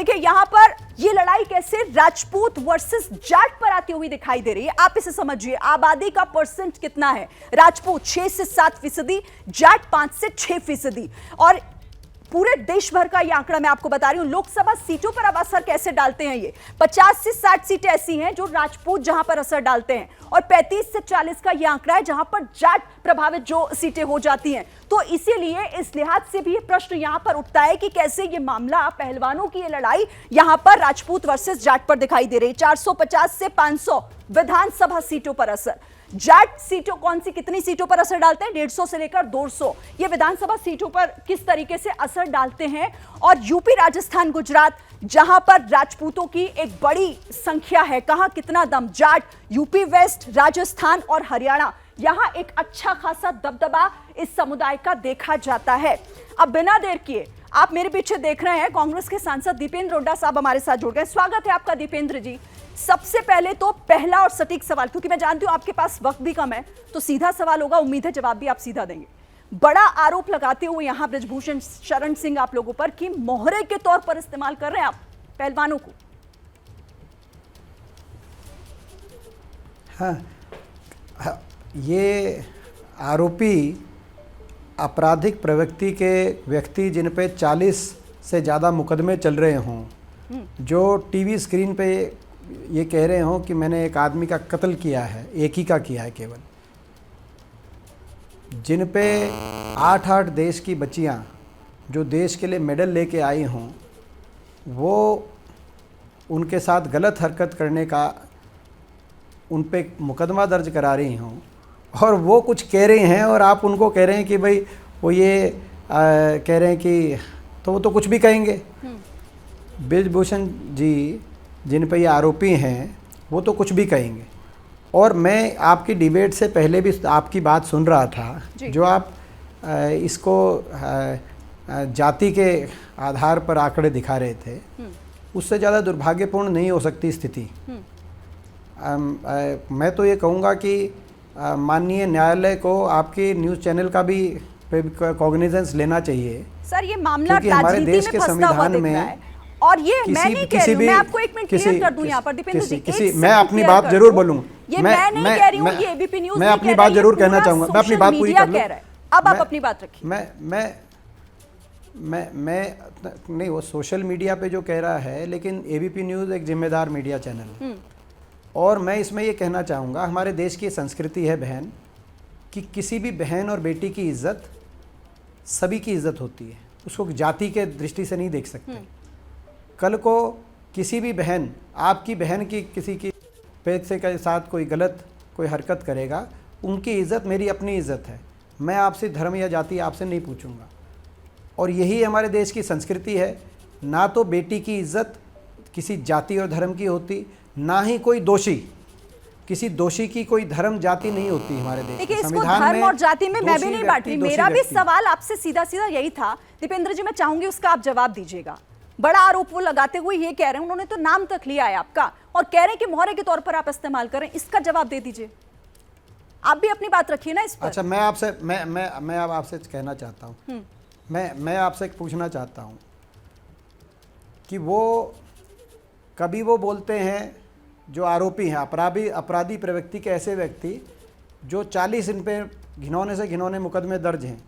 देखिए यहां पर ये लड़ाई कैसे राजपूत वर्सेस जाट पर आती हुई दिखाई दे रही है। आप इसे समझिए, आबादी का परसेंट कितना है, राजपूत 6 से 7%, जाट 5 से 6%। और पूरे देश भर का ये आंकड़ा मैं आपको बता रही हूं। लोकसभा सीटों पर अब असर कैसे डालते हैं ये 50 से 60 सीटें ऐसी हैं जो राजपूत जहां पर असर डालते हैं, और 35 से 40 का ये आंकड़ा है जहां पर जाट प्रभावित जो सीटें हो जाती हैं। तो इसीलिए इस लिहाज से भी ये प्रश्न यहां पर उठता है कि कैसे ये मामला, पहलवानों की ये लड़ाई यहां पर राजपूत वर्सेस जाट पर दिखाई दे रही है। 450 से 500 विधानसभा सीटों पर असर। जाट सीटों कौन सी कितनी सीटों पर असर डालते हैं, 150 से लेकर 200 ये विधानसभा सीटों पर किस तरीके से असर डालते हैं। और यूपी, राजस्थान, गुजरात जहां पर राजपूतों की एक बड़ी संख्या है, कहां कितना दम, जाट, यूपी वेस्ट, राजस्थान और हरियाणा, यहां एक अच्छा खासा दबदबा इस समुदाय का देखा जाता है। अब बिना देर किए आप मेरे पीछे देख रहे हैं कांग्रेस के सांसद दीपेंद्र हुड्डा साहब हमारे साथ जुड़ गए। स्वागत है आपका दीपेंद्र जी। सबसे पहले तो पहला और सटीक सवाल, क्योंकि मैं जानती हूं आपके पास वक्त भी कम है, तो सीधा सवाल होगा, उम्मीद है जवाब भी आप सीधा देंगे। बड़ा आरोप लगाते हुए यहां बृजभूषण शरण सिंह आप लोगों पर कि मोहरे के तौर पर इस्तेमाल कर रहे हैं आप पहलवानों को। हाँ, ये आरोपी आपराधिक प्रवृत्ति के व्यक्ति जिन पे 40 से ज़्यादा मुकदमे चल रहे हों, जो टीवी स्क्रीन पे ये कह रहे हों कि मैंने एक आदमी का कत्ल किया है, एक ही का किया है केवल, जिन पे 8-8 देश की बच्चियां जो देश के लिए मेडल लेके आई हों, वो उनके साथ गलत हरकत करने का उन पे मुकदमा दर्ज करा रही हों, और वो कुछ कह रही हैं और आप उनको कह रहे हैं कि भाई वो ये कह रहे हैं कि, तो वो तो कुछ भी कहेंगे। बृजभूषण जी जिन पे ये आरोपी हैं वो तो कुछ भी कहेंगे। और मैं आपकी डिबेट से पहले भी आपकी बात सुन रहा था, जो आप इसको जाति के आधार पर आंकड़े दिखा रहे थे, उससे ज़्यादा दुर्भाग्यपूर्ण नहीं हो सकती स्थिति। मैं तो ये कहूँगा कि माननीय न्यायालय को आपके न्यूज़ चैनल का भी कॉग्निजेंस लेना चाहिए। सर, ये मामला हमारे देश के संविधान में, और ये मैं नहीं कह रही हूं, मैं आपको एक मिनट क्लियर कर दूं यहां पर दीपेंद्र जी, मैं अपनी बात जरूर बोलूंगा। ये मैं नहीं कह रही हूं, ये एबीपी न्यूज़ मैं अपनी बात जरूर कहना चाहूंगा, मैं अपनी बात पूरी कर लूं। अब आप अपनी बात रखिए। मैं नहीं, वो सोशल मीडिया पे जो कह रहा है, लेकिन एबीपी न्यूज़ एक जिम्मेदार मीडिया चैनल है। और मैं इसमें ये कहना चाहूँगा, हमारे देश की संस्कृति है बहन, कि किसी भी बहन और बेटी की इज्जत सभी की इज्जत होती है, उसको जाति के दृष्टि से नहीं देख सकते। कल को किसी भी बहन, आपकी बहन की किसी की पेट से के साथ कोई गलत कोई हरकत करेगा, उनकी इज्जत मेरी अपनी इज्जत है, मैं आपसे धर्म या जाति आपसे नहीं पूछूंगा। और यही हमारे देश की संस्कृति है, ना तो बेटी की इज्जत किसी जाति और धर्म की होती, ना ही कोई दोषी, किसी दोषी की कोई धर्म जाति नहीं होती हमारे देश के संविधान में। धर्म और जाति में मैं भी नहीं बांट रही, मेरा भी सवाल आपसे सीधा सीधा यही था दीपेंद्र जी, मैं चाहूंगी उसका आप जवाब दीजिएगा। बड़ा आरोप वो लगाते हुए ये कह रहे हैं, उन्होंने तो नाम तक लिया है आपका, और कह रहे हैं कि मोहरे के तौर पर आप इस्तेमाल करें, इसका जवाब दे दीजिए। आप भी अपनी बात रखिए ना इस पर। अच्छा, मैं अब आपसे कहना चाहता हूँ, मैं आपसे पूछना चाहता हूँ कि वो कभी वो बोलते हैं जो आरोपी हैं, अपराधी प्रवृत्ति के ऐसे व्यक्ति जो 40 इन पे घिनौने से घिनौने मुकदमे दर्ज हैं,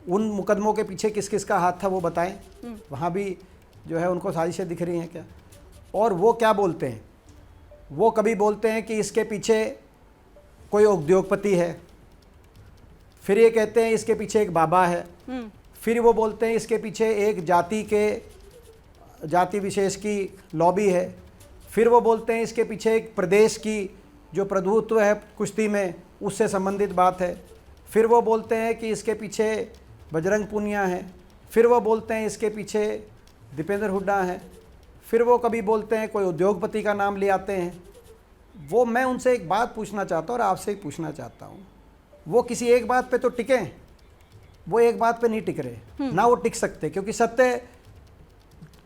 उन मुकदमों के पीछे किस किस का हाथ था वो बताएं। वहाँ भी जो है उनको साजिशें दिख रही हैं क्या? और वो क्या बोलते हैं, वो कभी बोलते हैं कि इसके पीछे कोई उद्योगपति है, फिर ये कहते हैं इसके पीछे एक बाबा है, फिर वो बोलते हैं इसके पीछे एक जाति विशेष की लॉबी है, फिर वो बोलते हैं इसके पीछे एक प्रदेश की जो प्रभुत्व है कुश्ती में उससे संबंधित बात है, फिर वो बोलते हैं कि इसके पीछे बजरंग पूनिया है, फिर वो बोलते हैं इसके पीछे दीपेंद्र हुड्डा है, फिर वो कभी बोलते हैं कोई उद्योगपति का नाम ले आते हैं। वो मैं उनसे एक बात पूछना चाहता हूँ और आपसे एक पूछना चाहता हूँ, वो किसी एक बात पे तो टिके, वो एक बात पे नहीं टिक रहे, ना वो टिक सकते, क्योंकि सत्य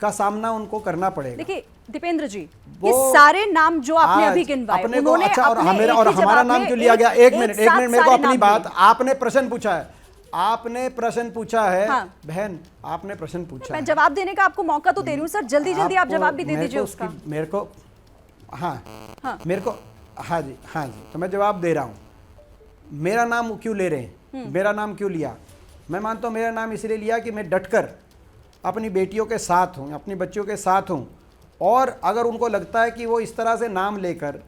का सामना उनको करना पड़ेगा। देखिए दीपेंद्र जी, ये सारे नाम जो आपने अभी गिनवाए, उन्होंने अच्छा, और हमारा नाम क्यों लिया गया? एक मिनट मेरे को अपनी बात, आपने प्रश्न पूछा है, आपने प्रश्न पूछा है। हाँ। बहन, आपने प्रश्न पूछा मैं है। जवाब देने का आपको मौका तो दे रही हूँ सर, जल्दी जल्दी आप आपको- जवाब भी दे मेरे दीजिए को उसका। मेरे को हाँ हाँ। मेरे को हाँ जी, तो मैं जवाब दे रहा हूँ। मेरा नाम क्यों ले रहे हैं, मेरा नाम क्यों लिया? मैं मानता हूँ मेरा नाम इसलिए लिया कि मैं डटकर अपनी बेटियों के साथ हूँ, अपनी बच्चियों के साथ हूँ। और अगर उनको लगता है कि वो इस तरह से नाम लेकर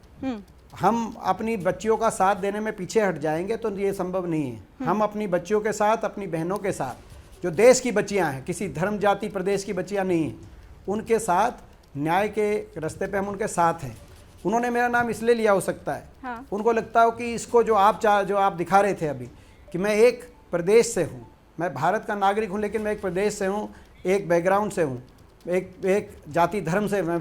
हम अपनी बच्चियों का साथ देने में पीछे हट जाएंगे तो ये संभव नहीं है। हम अपनी बच्चियों के साथ, अपनी बहनों के साथ, जो देश की बच्चियां हैं, किसी धर्म जाति प्रदेश की बच्चियां नहीं हैं, उनके साथ न्याय के रास्ते पे हम उनके साथ हैं। उन्होंने मेरा नाम इसलिए लिया हो सकता है, हाँ। उनको लगता हो कि इसको जो आप दिखा रहे थे अभी कि मैं एक प्रदेश से हूँ, मैं भारत का नागरिक हूँ, लेकिन मैं एक प्रदेश से हूँ, एक बैकग्राउंड से हूँ, एक जाति धर्म से मैं,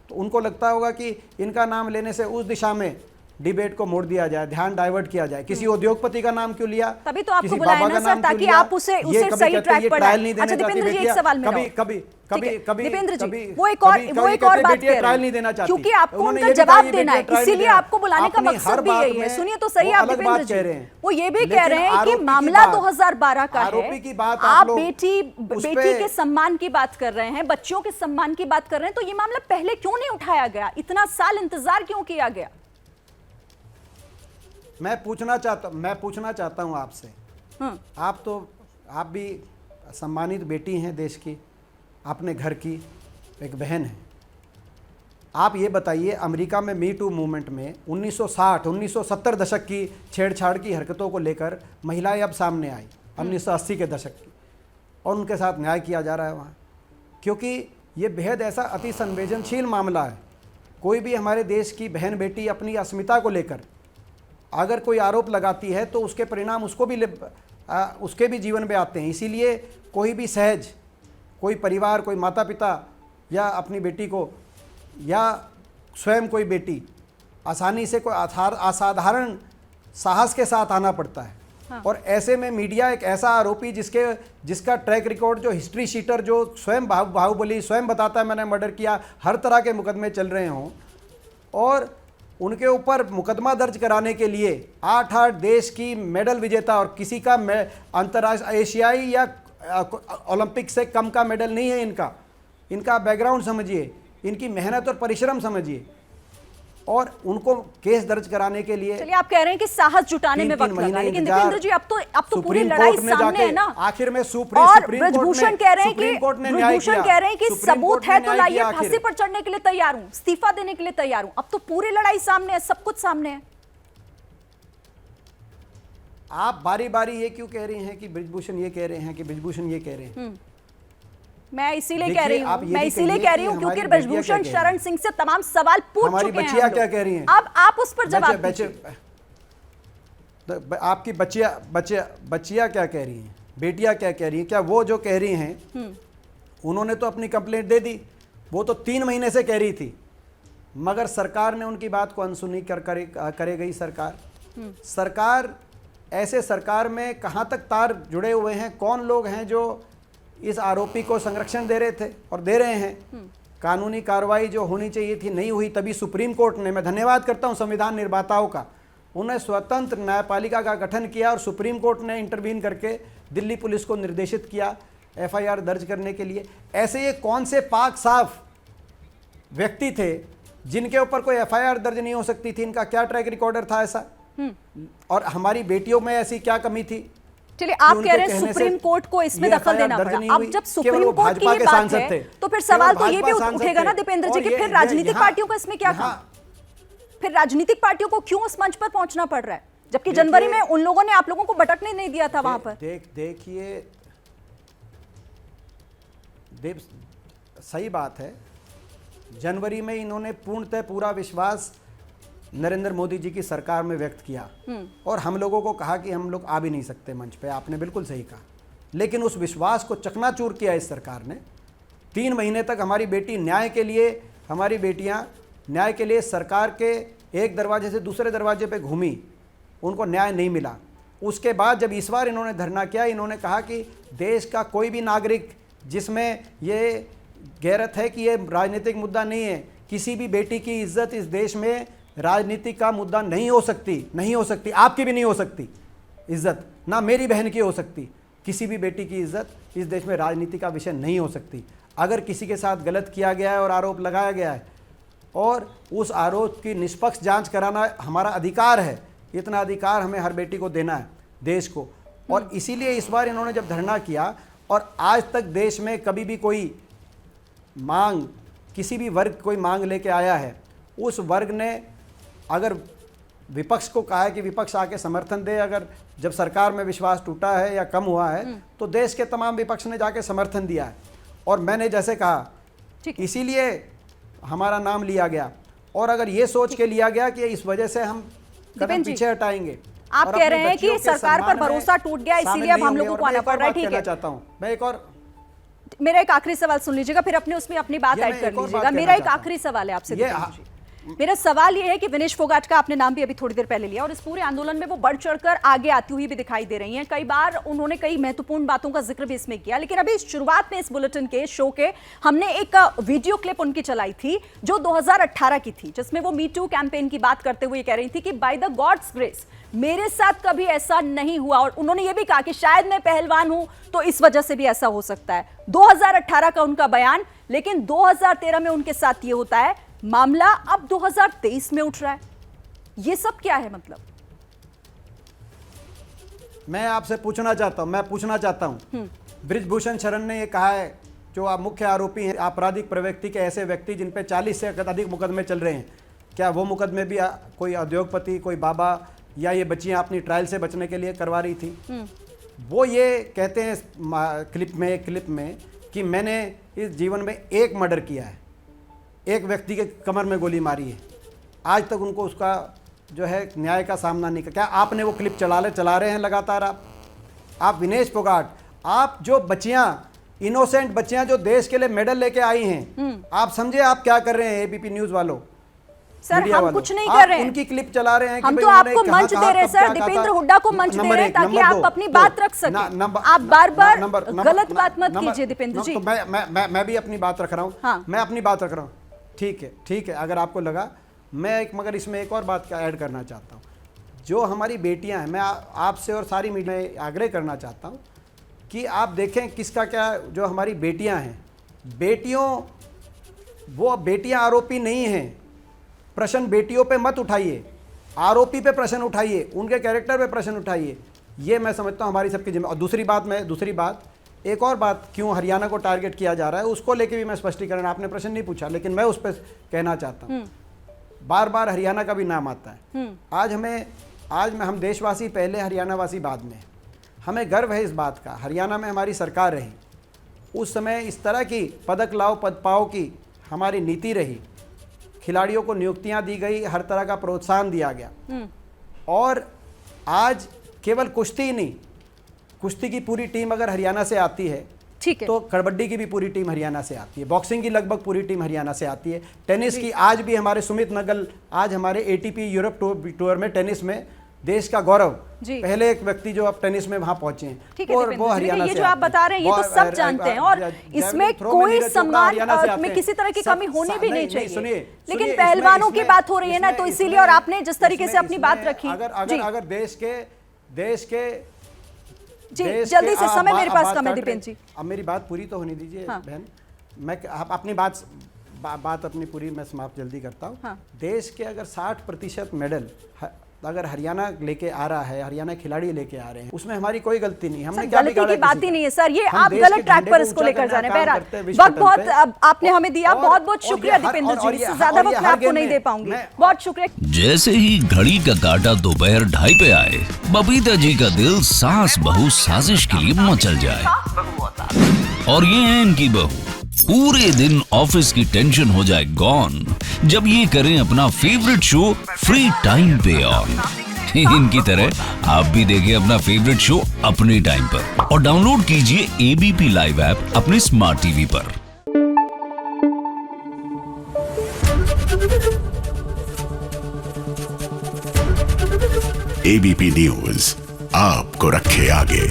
तो उनको लगता होगा कि इनका नाम लेने से उस दिशा में डिबेट को मोड़ दिया जाए, ध्यान डाइवर्ट किया जाए। किसी उद्योगपति का नाम क्यों लिया, तभी तो आपको किसी बुलाया बाबा ना का सर, नाम क्यों ताकि लिया? आप उसे ये कभी सही कहते ट्रैक ये पर ट्रायल डालें। नहीं अच्छा देना चाहती दीपेंद्र जी, एक बेटियां, सवाल में कभी रहो। कभी कभी ठीक है, कभी दीपेंद्र जी, कभी वो एक और कहते बात बेटियां कह ट्रायल रहे नहीं देना हैं, चाहती, क्योंकि आपको उन्होंने उनका ये भी कहा जवाब ये देना है, बेटियां ट्रायल नहीं इसीलिए देना। आपको बुलाने का अपनी मकसद हर भी बात यही है। में सुनिए तो सही वो आप अलग दीपेंद्र बात कह रहे जी, हैं। वो ये भी कह लेकिन रहे हैं कि आरोपी की मामला बात- 2012 का है। आरोपी की बात आप आप लोग उस बेटी पे- के सम्मान की बात कर रहे हैं, बच्चों के सम्मान की बात कर रहे हैं, तो ये मामला पहले क्यों नहीं उठाया गया? इतना साल इंतजार क्यों किया गया? मैं पूछना चाहता हूं आपसे, आप भी सम्मानित बेटी हैं देश की, अपने घर की एक बहन है। आप ये बताइए, अमेरिका में मी टू मूवमेंट में 1970 दशक की छेड़छाड़ की हरकतों को लेकर महिलाएं अब सामने आई, 1980 के दशक की, और उनके साथ न्याय किया जा रहा है वहाँ, क्योंकि ये बेहद ऐसा अति संवेदनशील मामला है। कोई भी हमारे देश की बहन बेटी अपनी अस्मिता को लेकर अगर कोई आरोप लगाती है तो उसके परिणाम उसके भी जीवन में आते हैं। इसीलिए कोई भी सहज, कोई परिवार, कोई माता पिता या अपनी बेटी को या स्वयं कोई बेटी आसानी से कोई असाधारण साहस के साथ आना पड़ता है। हाँ। और ऐसे में मीडिया एक ऐसा आरोपी जिसका ट्रैक रिकॉर्ड, जो हिस्ट्री शीटर, जो स्वयं बाहुबली स्वयं बताता है मैंने मर्डर किया, हर तरह के मुकदमे चल रहे हों, और उनके ऊपर मुकदमा दर्ज कराने के लिए 8 देश की मेडल विजेता, और किसी का अंतर्राष्ट्रीय, एशियाई या ओलंपिक से कम का मेडल नहीं है इनका बैकग्राउंड समझिए, इनकी मेहनत और परिश्रम समझिए, और उनको केस दर्ज कराने के लिए चलिए आप कह रहे हैं कि साहस जुटाने में वक्त लगा, लेकिन दीपेंद्र जी अब तो पूरी लड़ाई सामने है ना। आखिर में और ब्रजभूषण कह रहे हैं कि सबूत है तो लाइए, फांसी पर चढ़ने के लिए तैयार हूं, इस्तीफा देने के लिए तैयार हूं। अब तो पूरी लड़ाई सामने है, सब कुछ सामने है। आप बारी बारी ये क्यों कह रही हैं कि ब्रजभूषण ये कह रहे हैं, कि ब्रजभूषण ये कह रहे हैं? मैं इसीलिए कह रही हूँ, क्योंकि हमारी ब्रजभूषण शरण सिंह से तमाम सवाल पूछ हमारी चुके हैं बच्चियां हम क्या लोग। कह रही हैं? अब आप उस पर जवाब दीजिए। आपकी बच्चियां क्या कह रही हैं, बेटियां क्या कह रही हैं? क्या वो जो कह रही हैं, उन्होंने तो अपनी कंप्लेंट दे दी, वो तो 3 महीने से कह रही थी, मगर सरकार ने उनकी बात को अनसुनी करे गई। सरकार ऐसे सरकार में कहाँ तक तार जुड़े हुए हैं? कौन लोग हैं जो इस आरोपी को संरक्षण दे रहे थे और दे रहे हैं? कानूनी कार्रवाई जो होनी चाहिए थी नहीं हुई, तभी सुप्रीम कोर्ट ने, मैं धन्यवाद करता हूं संविधान निर्माताओं का, उन्हें स्वतंत्र न्यायपालिका का गठन किया और सुप्रीम कोर्ट ने इंटरवीन करके दिल्ली पुलिस को निर्देशित किया एफआईआर दर्ज करने के लिए। ऐसे ये कौन से पाक साफ व्यक्ति थे जिनके ऊपर कोई एफआईआर दर्ज नहीं हो सकती थी? इनका क्या ट्रैक रिकॉर्डर था ऐसा? और हमारी बेटियों में ऐसी क्या कमी थी? चलिए आप कह रहे हैं सुप्रीम कोर्ट को इसमें दखल देना पड़ा। अब जब सुप्रीम कोर्ट की ये बात है तो फिर सवाल तो ये भी उठेगा ना दीपेंद्र जी कि फिर राजनीतिक पार्टियों का इसमें क्या काम? फिर राजनीतिक पार्टियों को क्यों उस मंच पर पहुंचना पड़ रहा है, जबकि जनवरी में उन लोगों ने आप लोगों को भटकने नहीं दिया था वहां पर? देखिए, सही बात है, जनवरी में इन्होंने पूर्णतः पूरा विश्वास नरेंद्र मोदी जी की सरकार में व्यक्त किया और हम लोगों को कहा कि हम लोग आ भी नहीं सकते मंच पे। आपने बिल्कुल सही कहा, लेकिन उस विश्वास को चकनाचूर किया इस सरकार ने। 3 महीने तक हमारी बेटी न्याय के लिए, हमारी बेटियां न्याय के लिए सरकार के एक दरवाजे से दूसरे दरवाजे पे घूमी, उनको न्याय नहीं मिला। उसके बाद जब इस बार इन्होंने धरना किया, इन्होंने कहा कि देश का कोई भी नागरिक जिसमें ये गैरत है कि ये राजनीतिक मुद्दा नहीं है, किसी भी बेटी की इज्जत इस देश में राजनीति का मुद्दा नहीं हो सकती, आपकी भी नहीं हो सकती। इज्जत ना मेरी बहन की हो सकती, किसी भी बेटी की इज्जत इस देश में राजनीति का विषय नहीं हो सकती। अगर किसी के साथ गलत किया गया है और आरोप लगाया गया है और उस आरोप की निष्पक्ष जांच कराना हमारा अधिकार है, इतना अधिकार हमें हर बेटी को देना है देश को। और इसीलिए इस बार इन्होंने जब धरना किया, और आज तक देश में कभी भी कोई मांग, किसी भी वर्ग कोई मांग लेके आया है, उस वर्ग ने अगर विपक्ष को कहा है कि विपक्ष आके समर्थन दे, अगर जब सरकार में विश्वास टूटा है या कम हुआ है तो देश के तमाम विपक्ष ने जाके समर्थन दिया है। और मैंने जैसे कहा, इसीलिए हमारा नाम लिया गया। और अगर ये सोच के लिया गया कि इस वजह से हम कदम पीछे हटाएंगे, आप कह रहे हैं कि सरकार पर भरोसा टूट गया, इसीलिए अब हम लोगों को आना पड़ रहा है। ठीक है, चाहता हूं मैं एक और, मेरा एक आखिरी सवाल सुन लीजिएगा, फिर अपने उसमें अपनी बात ऐड कर लीजिएगा। मेरा एक आखिरी सवाल है आपसे। मेरा सवाल यह है कि विनेश फोगाट का आपने नाम भी अभी थोड़ी देर पहले लिया, और इस पूरे आंदोलन में वो बढ़ चढ़कर आगे आती हुई भी दिखाई दे रही हैं। कई बार उन्होंने कई महत्वपूर्ण बातों का जिक्र भी इसमें किया, लेकिन अभी शुरुआत में इस बुलेटिन के शो के हमने एक वीडियो क्लिप उनकी चलाई थी जो 2018 की थी, जिसमें वो मी टू कैंपेन की बात करते हुए कह रही थी कि बाय द गॉड्स ग्रेस मेरे साथ कभी ऐसा नहीं हुआ। और उन्होंने ये भी कहा कि शायद मैं पहलवान हूं तो इस वजह से भी ऐसा हो सकता है। 2018 का उनका बयान, लेकिन 2013 में उनके साथ ये होता है। मामला अब 2023 में उठ रहा है। ये सब क्या है? मतलब मैं आपसे पूछना चाहता हूं, बृजभूषण शरण ने ये कहा है, जो आप मुख्य आरोपी हैं, आपराधिक प्रवृत्ति के ऐसे व्यक्ति जिन पे 40 से अधिक मुकदमे चल रहे हैं, क्या वो मुकदमे भी कोई उद्योगपति, कोई बाबा या ये बच्चियां अपनी ट्रायल से बचने के लिए करवा रही थी? वो ये कहते हैं क्लिप में कि मैंने इस जीवन में एक मर्डर किया है, एक व्यक्ति के कमर में गोली मारी है। आज तक उनको उसका जो है न्याय का सामना नहीं किया। क्या आपने वो क्लिप चला रहे हैं लगातार? आप विनेश फोगाट, आप जो बच्चियां, इनोसेंट बच्चियां जो देश के लिए मेडल लेके आई हैं, आप समझे आप क्या कर रहे हैं? एबीपी न्यूज वालों, सर हम कुछ नहीं कर रहे हैं, उनकी क्लिप चला रहे हैं। हम तो आपको मंच दे रहे हैं सर, दीपेंद्र हुड्डा को मंच दे रहे हैं ताकि आप अपनी बात रख सकें। आप बार-बार गलत बात मत कीजिए दीपेंद्र जी। तो मैं भी अपनी बात रख रहा हूं, मैं अपनी बात रख रहा हूं। ठीक है, अगर आपको लगा, मैं मगर इसमें एक और बात का ऐड करना चाहता हूं। जो हमारी बेटियां हैं, मैं आपसे और सारी मीडिया में आग्रह करना चाहता हूं कि आप देखें किसका क्या, जो हमारी बेटियां हैं, वो बेटियां आरोपी नहीं हैं। प्रश्न बेटियों पे मत उठाइए, आरोपी पे प्रश्न उठाइए, उनके कैरेक्टर पे प्रश्न उठाइए। ये मैं समझता हूँ हमारी सबकी जिम्मेदारी। और दूसरी बात, एक और बात, क्यों हरियाणा को टारगेट किया जा रहा है उसको लेके भी मैं स्पष्टीकरण, आपने प्रश्न नहीं पूछा लेकिन मैं उस पर कहना चाहता हूँ। बार बार हरियाणा का भी नाम आता है। आज हम देशवासी पहले, हरियाणा वासी बाद में। हमें गर्व है इस बात का, हरियाणा में हमारी सरकार रही, उस समय इस तरह की पदक लाओ पद पाओ की हमारी नीति रही, खिलाड़ियों को नियुक्तियां दी गई, हर तरह का प्रोत्साहन दिया गया। और आज केवल कुश्ती ही नहीं, कुश्ती की पूरी टीम अगर हरियाणा से आती है, ठीक है, तो कबड्डी की भी पूरी टीम हरियाणा से आती है, बॉक्सिंग की लगभग पूरी टीम हरियाणा से आती है, टेनिस की आज भी हमारे सुमित नगल आज हमारे एटीपी यूरोप टूर में टेनिस में देश का गौरव, पहले एक व्यक्ति जो अब टेनिस में वहां पहुंचे हैं, और वो हरियाणा से। ये जो आप बता रहे हैं ये तो सब जानते हैं, और इसमें कोई सम्मान में किसी तरह की कमी होनी भी नहीं चाहिए। लेकिन पहलवानों की बात हो रही है ना, तो इसीलिए, और आपने जिस तरीके से अपनी बात रखी, अगर देश के जी जल्दी से, समय मेरे पास कम है दीपेंद्र जी। अब मेरी बात पूरी तो होने दीजिए बहन, मैं अपनी बात अपनी पूरी मैं समाप्त जल्दी करता हूँ। देश के अगर 60% मेडल अगर हरियाणा लेके आ रहा है, हरियाणा खिलाड़ी लेके आ रहे हैं, उसमें हमारी कोई गलती नहीं। हमने क्या गलती की बात ही नहीं है सर, ये आप गलत ट्रैक पर इसको लेकर जा रहे हैं। बहरहाल वक्त बहुत आपने हमें दिया, बहुत बहुत शुक्रिया दीपेंद्र जी। इससे ज्यादा वक्त मैं आपको नहीं दे पाऊंगी, बहुत शुक्रिया। जैसे ही घड़ी का काटा दोपहर 2:30 पे आए, बबीता जी का दिल सास बहू साजिश के लिए मचल जाए। और ये है इनकी बहू, पूरे दिन ऑफिस की टेंशन हो जाए गॉन जब ये करें अपना फेवरेट शो फ्री टाइम पे ऑन। इनकी तरह आप भी देखें अपना फेवरेट शो अपने टाइम पर और डाउनलोड कीजिए एबीपी लाइव ऐप अपने स्मार्ट टीवी पर। एबीपी न्यूज आपको रखे आगे।